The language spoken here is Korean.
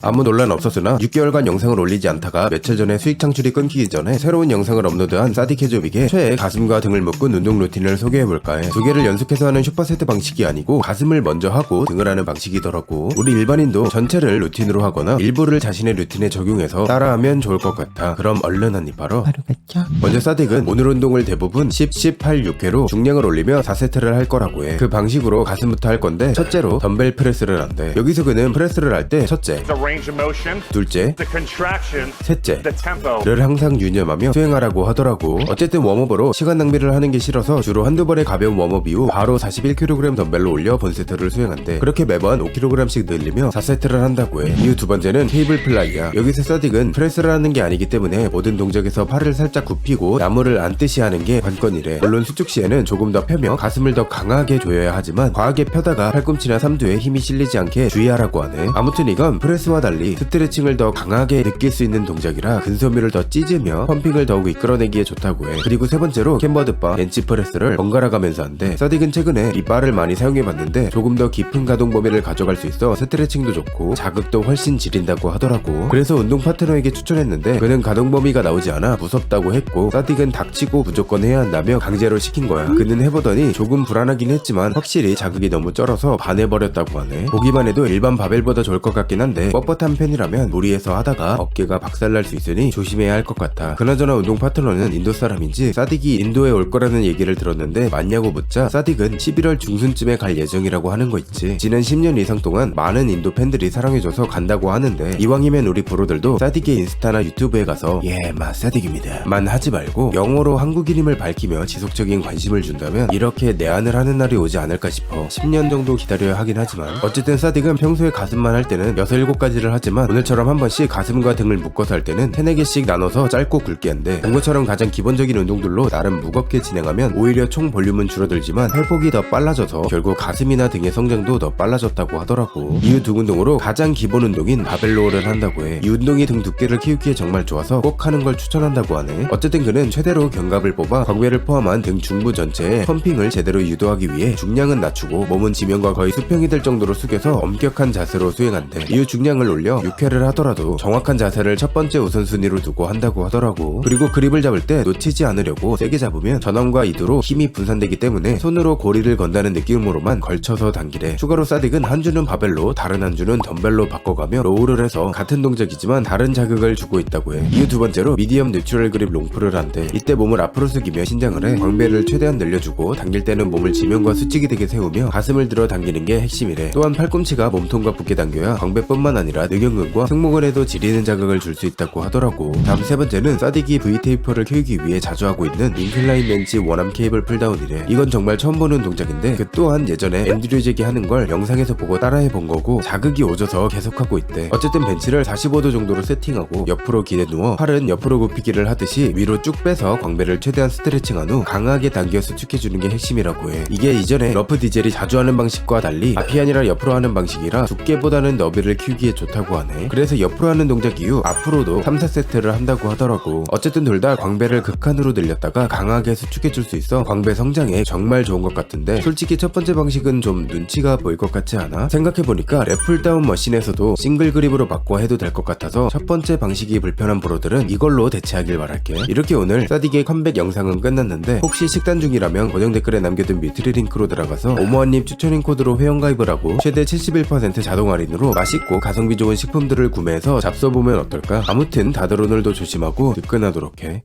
아무 논란 없었으나 6개월간 영상을 올리지 않다가 며칠 전에 수익 창출이 끊기기 전에 새로운 영상을 업로드한 사디케조빅의 최애 가슴과 등을 묶은 운동 루틴을 소개해볼까 해. 두 개를 연속해서 하는 슈퍼세트 방식이 아니고 가슴을 먼저 하고 등을 하는 방식이더라고. 우리 일반인도 전체를 루틴으로 하거나 일부를 자신의 루틴에 적용해서 따라하면 좋을 것 같아. 그럼 얼른 한입 바로 바로겠죠? 먼저 사딕은 오늘 운동을 대부분 10, 18, 6회로 중량을 올리며 4세트를 할 거라고 해. 그 방식으로 가슴부터 할 건데 첫째로 덤벨 프레스를 한대. 여기서 그는 프레스를 할 때 첫째, the range of motion, 둘째, the contraction, 셋째 the tempo. 를 항상 유념하며 수행하라고 하더라고. 어쨌든 웜업으로 시간 낭비를 하는 게 싫어서 주로 한두 번의 가벼운 웜업 이후 바로 41kg 덤벨로 올려 본세트를 수행한대. 그렇게 매번 5kg씩 늘리며 4세트를 한다고 해. 이후 두 번째는 테이블 플라이야. 여기서 사딕은 프레스를 하는 게 아니기 때문에 모든 동작에서 팔을 살짝 굽히고 나무를 앉듯이 하는 게 관건이래. 물론 수축 시에는 조금 더 펴며 가슴을 더 강하게 조여야 하지만 과하게 펴다가 팔꿈치나 삼두에 힘이 실리지 않게 주의하라고 하네. 아무튼 이건 프레스와 달리 스트레칭을 더 강하게 느낄 수 있는 동작이라 근섬유를 더 찢으며 펌핑을 더욱 이끌어내기에 좋다고 해. 그리고 세 번째로 캠버드바, 벤치 프레스를 번갈아 가면서 한대. 사딕은 최근에 이 바를 많이 사용해봤는데 조금 더 깊은 가동 범위를 가져갈 수 있어 스트레칭도 좋고 자극도 훨씬 지린다고 하더라고. 그래서 운동 파트너에게 추천했는데 그는 가동 범위가 나오지 않아 무섭다고 했고 사딕은 닥치고 무조건 해야 한다며 강제로 시킨 거야. 그는 해보더니 조금 불안하긴 했지만 확실히 자극이 너무 쩔어서 반해버렸다고 하네. 보기만 해도 일반 바벨보다 좋을 것 같긴 한데 뻣뻣한 편이라면 무리해서 하다가 어깨가 박살날 수 있으니 조심해야 할 것 같아. 그나저나 운동 파트너는 인도 사람인지 사딕이 인도에 올 거라는 얘기를 들었는데 맞냐고 묻자 사딕은 11월 중순쯤에 갈 예정이라고 하는 거 있지. 지난 10년 이상 동안 많은 인도 팬들이 사랑해줘서 간다고 하는데 이왕이면 우리 브로들도 사딕의 인스타나 유튜브에 가서 마 사딕입니다 만 하지 말고 영어로 한국인임을 밝히며 지속적인 관심을 준다면 이렇게 내한을 하는 날이 오지 않을까 싶어. 10년 정도 기다려야 하긴 하지만 어쨌든 사딕은 평소에 가슴만 할 때는 6, 7가지를 하지만 오늘처럼 한 번씩 가슴과 등을 묶어서 할 때는 3, 4개씩 나눠서 짧고 굵게 한대. 본 것처럼 가장 기본적인 운동들로 나름 무겁게 진행하면 오히려 총 볼륨은 줄어들지만 회복이 더 빨라져서 결국 가슴이나 등의 성장도 더 빨라졌다고 하더라고. 이후 등 운동으로 가장 기본 운동인 바벨로우를 한다고 해. 이 운동이 등 두께를 키우기에 정말 좋아서 꼭 하는 걸 추천한다고 하네. 어쨌든 그는 최대로 견갑을 뽑아 광배를 포함한 등 중부 전체에 펌핑을 제대로 유도하기 위해 중량은 낮추고 몸은 지면과 거의 수평이 될 정도로 숙여서 엄격한 자세로 수행한대. 이후 중량을 올려 6회를 하더라도 정확한 자세를 첫 번째 우선순위로 두고 한다고 하더라고. 그리고 그립을 잡을 때 놓치지 않으려고 세게 잡으면 전원과 이두로 힘이 분산되기 때문에 손으로 고리를 건다는 느낌으로만 걸쳐서 당기래. 추가로 사딕은 한 주는 바벨로 다른 한 주는 덤벨로 바꿔가며 로우를 해서 같은 동작이지만 다른 자극을 주고 있다고 해. 이후 두 번째로 미디엄 뉴트럴 그립 롱풀을 한대. 이때 몸을 앞으로 숙이며 신장을 해 광배를 최대한 늘려주고 당길 때는 몸을 지면과 수직이 되게 세우며 가슴을 들어 당기는 게 핵심이래. 또한 팔꿈치가 몸통과 붙게 당겨야 광배뿐만 아니라 늑연근과 승모근에도 지리는 자극을 줄 수 있다고 하더라고. 다음 세 번째는 사딕이 V테이퍼를 키우기 위해 자주 하고 있는 인클라인 벤치 원암 케이블 풀다운이래. 이건 정말 처음 보는 동작인데 그 또한 예전에 앤드류 잭이 하는 걸 영상에서 보고 따라해 본 거고 자극이 오져서 계속하고 있대. 어쨌든 벤치를 45도 정도로 세팅하고 옆으로 기대 누워 팔은 옆으로 굽히기를 하듯이 위로 쭉 빼서 광배를 최대한 스트레칭한 후 강하게 당겨 수축해주는 게 핵심이라고 해. 이게 이전에 러프 디젤이 자주 하는 방식과 달리 앞이 아니라 옆으로 하는 방식이라 두께보다는 너비를 키우기에 좋다고 하네. 그래서 옆으로 하는 동작 이후 앞으로도 3, 4세트를 한다고 하더라고. 어쨌든 둘 다 광배를 극한으로 늘렸다가 강하게 수축해줄 수 있어 광배 성장에 정말 좋은 것 같은데 솔직히 첫 번째 방식은 좀 눈치가 보일 것 같지 않아? 생각해보니까 랩풀다운 머신에서도 싱글 그립으로 바꿔 해도 될 것 같아서 첫 번째 방식이 불편한 브로들은 이걸로 대체하길 바랄게. 이렇게 오늘 사딕의 컴백 영상은 끝났는데 혹시 식단 중이라면 고정 댓글에 남겨둔 뮤트리 링크로 들어가서 오모아님 추천인 코드로 회원가입을 하고 최대 71% 자동 할인으로 맛있고 가성비 좋은 식품들을 구매해서 잡숴보면 어떨까? 아무튼 다들 오늘도 조심하고 든든하도록 해.